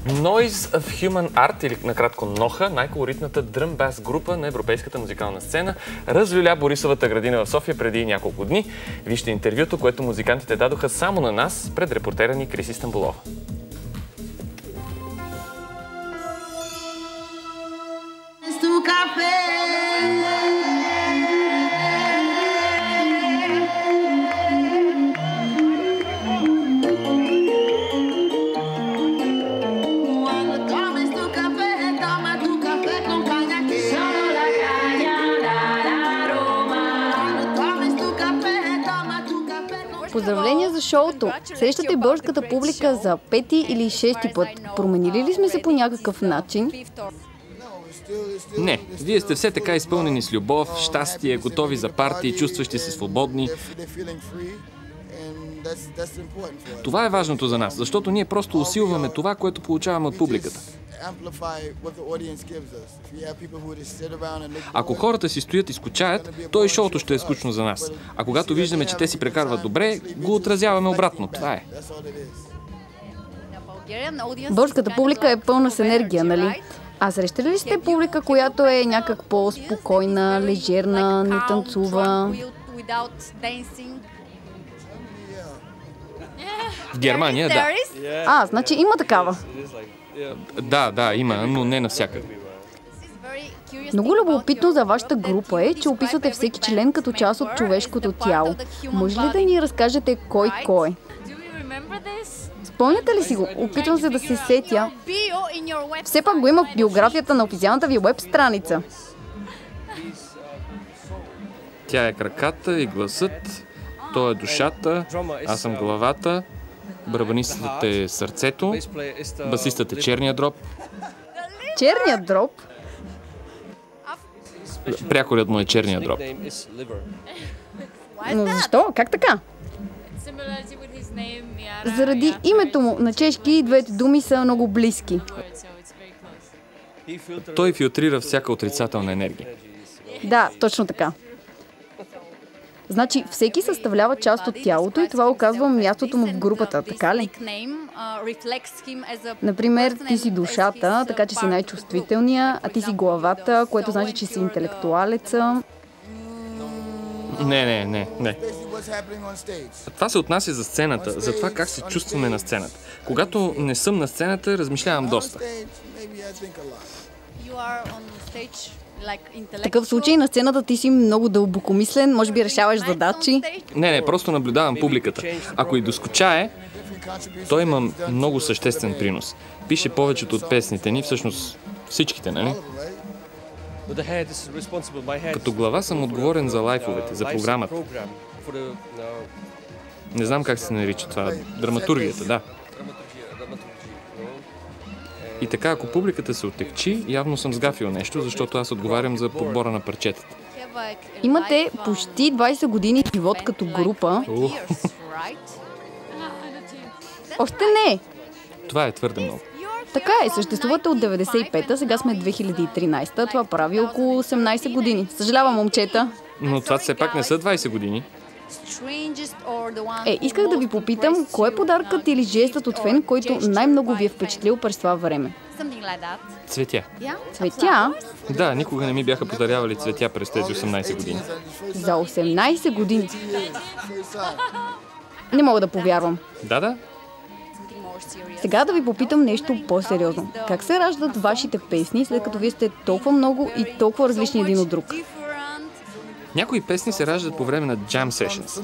Noise of Human Art, или накратко НОХА, най-колоритната дръм-бас група на европейската музикална сцена, разлюля Борисовата градина в София преди няколко дни. Вижте интервюто, което музикантите дадоха само на нас пред репортера ни Криси Стамболова. Поздравления за шоуто! Срещате българската публика за пети или шести път. Променили ли сме се по някакъв начин? Не, вие сте все така изпълнени с любов, щастие, готови за парти, чувстващи се свободни. Това е важното за нас, защото ние просто усилваме това, което получаваме от публиката. Ако хората си стоят и скучаят, то и шоуто ще е скучно за нас. А когато виждаме, че те си прекарват добре, го отразяваме обратно. Това е. Българската публика е пълна с енергия, нали? А срещали ли сте публика, която е някак по-спокойна, лежерна, не танцува? В Германия, да. Значи има такава. Да, има, но не навсякъде. Много любопитно за вашата група е, че описвате всеки член като част от човешкото тяло. Може ли да ни разкажете кой е? Спомняте ли си го? Опитвам се да се сетя. Все пак го има в биографията на официалната ви веб страница. Тя е краката и гласът, той е душата, аз съм главата, барабанистът е сърцето, басистът е черния дроб. Черният дроб? Прякорът му е черния дроб. Но защо? Как така? Заради името му на чешки двете думи са много близки. Той филтрира всяка отрицателна енергия. Да, точно така. Значи всеки съставлява част от тялото и това оказва мястото му в групата, така ли? Например, ти си душата, така че си най-чувствителния, а ти си главата, което значи, че си интелектуалеца. Не. Това се отнася за сцената, за това как се чувстваме на сцената. Когато не съм на сцената, размишлявам доста. В такъв случай на сцената ти си много дълбокомислен, може би решаваш задачи. Не, просто наблюдавам публиката. Ако и доскучае, той има много съществен принос. Пише повечето от песните ни, всъщност всичките, нали? Като глава съм отговорен за лайфовете, за програмата. Не знам как се нарича това. Драматургията, да. И така, ако публиката се отекчи, явно съм сгафил нещо, защото аз отговарям за подбора на парчетата. Имате почти 20 години живот като група. Още не. Това е твърде много. Така е, съществувате от 95-та, сега сме 2013-та, това прави около 18 години. Съжалявам, момчета. Но това все пак не са 20 години. Исках да ви попитам, кой е подаркът или жестът от фен, който най-много ви е впечатлил през това време? Цветя. Цветя? Да, никога не ми бяха подарявали цветя през тези 18 години. За 18 години? Не мога да повярвам. Да. Сега да ви попитам нещо по-сериозно. Как се раждат вашите песни, след като вие сте толкова много и толкова различни един от друг? Някои песни се раждат по време на jam sessions.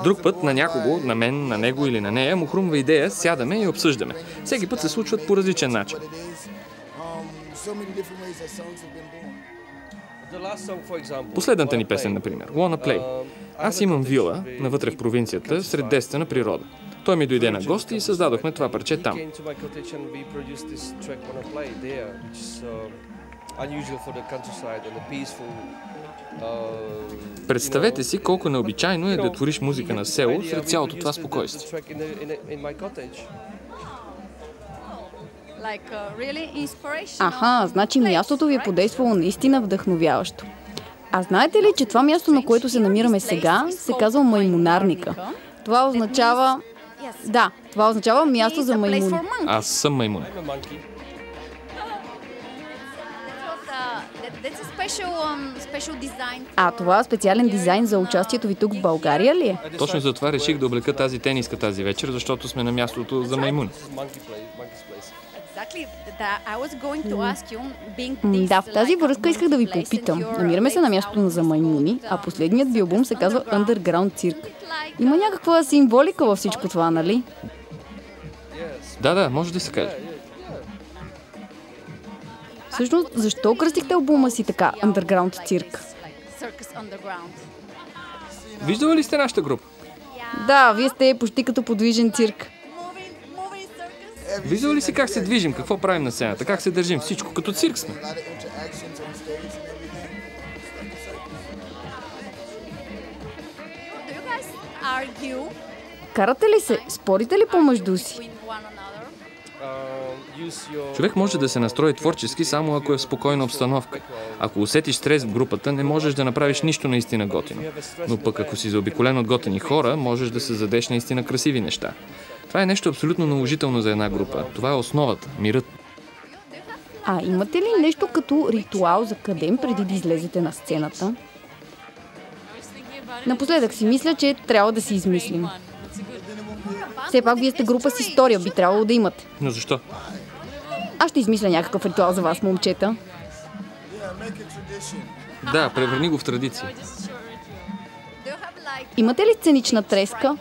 Друг път на някого, на мен, на него или на нея, му хрумва идея, сядаме и обсъждаме. Всеки път се случват по различен начин. Последната ни песен, например, Wanna Play. Аз имам вила, навътре в провинцията, сред десета на природа. Той ми дойде на гости и създадохме това парче там. Представете си колко необичайно е да твориш музика на село сред цялото това спокойствие. Значи мястото ви е подействало наистина вдъхновяващо. А знаете ли, че това място, на което се намираме сега, се казва Маймунарника? Това означава Да, това означава място за маймуни. Аз съм маймун. А това специален дизайн за участието ви тук в България ли е? Точно за това реших да облека тази тениска тази вечер, защото сме на мястото за маймуни. Да, в тази връзка исках да ви попитам. Намираме се на мястото за маймуни, а последният ви албум се казва Underground Cirque. Има някаква символика във всичко това, нали? Да, може да се каже. Всъщност, защо кръстихте албума си така, Underground Cirque? Виждали ли сте нашата група? Да, вие сте почти като подвижен цирк. Виждали ли си как се движим, какво правим на сцената, как се държим, всичко като цирк сме? Карате ли се? Спорите ли помежду си? Човек може да се настрои творчески само ако е в спокойна обстановка. Ако усетиш стрес в групата, не можеш да направиш нищо наистина готино. Но пък ако си заобиколен от готини хора, можеш да създадеш наистина красиви неща. Това е нещо абсолютно наложително за една група. Това е основата, мирът. А имате ли нещо като ритуал за къдем преди да излезете на сцената? Напоследък си мисля, че трябва да си измислим. Все пак вие сте група с история, би трябвало да имате. Но защо? Аз ще измисля някакъв ритуал за вас, момчета. Да, превърни го в традиция. Имате ли сценична треска?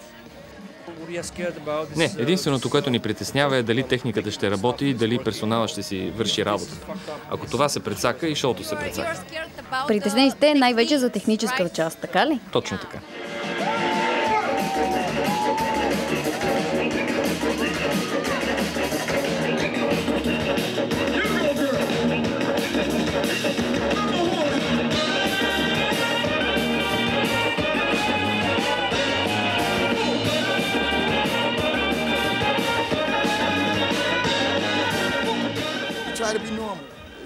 Не, единственото, което ни притеснява е дали техниката ще работи и дали персонала ще си върши работата. Ако това се прецака, и шоуто се прецака. Притеснени сте най-вече за техническата част, така ли? Точно така.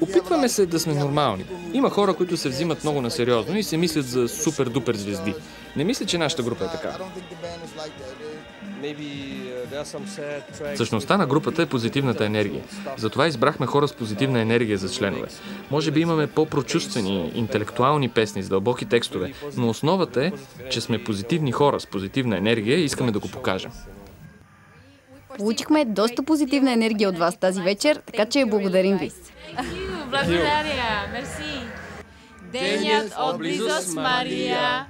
Опитваме се да сме нормални. Има хора, които се взимат много насериозно и се мислят за супер-дупер звезди. Не мисля, че нашата група е така. Същността на групата е позитивната енергия. Затова избрахме хора с позитивна енергия за членове. Може би имаме по-прочувствени, интелектуални песни с дълбоки текстове, но основата е, че сме позитивни хора с позитивна енергия и искаме да го покажем. Получихме доста позитивна енергия от вас тази вечер, така че благодарим ви. Благодаря, мерси. Денят от близост, Мария.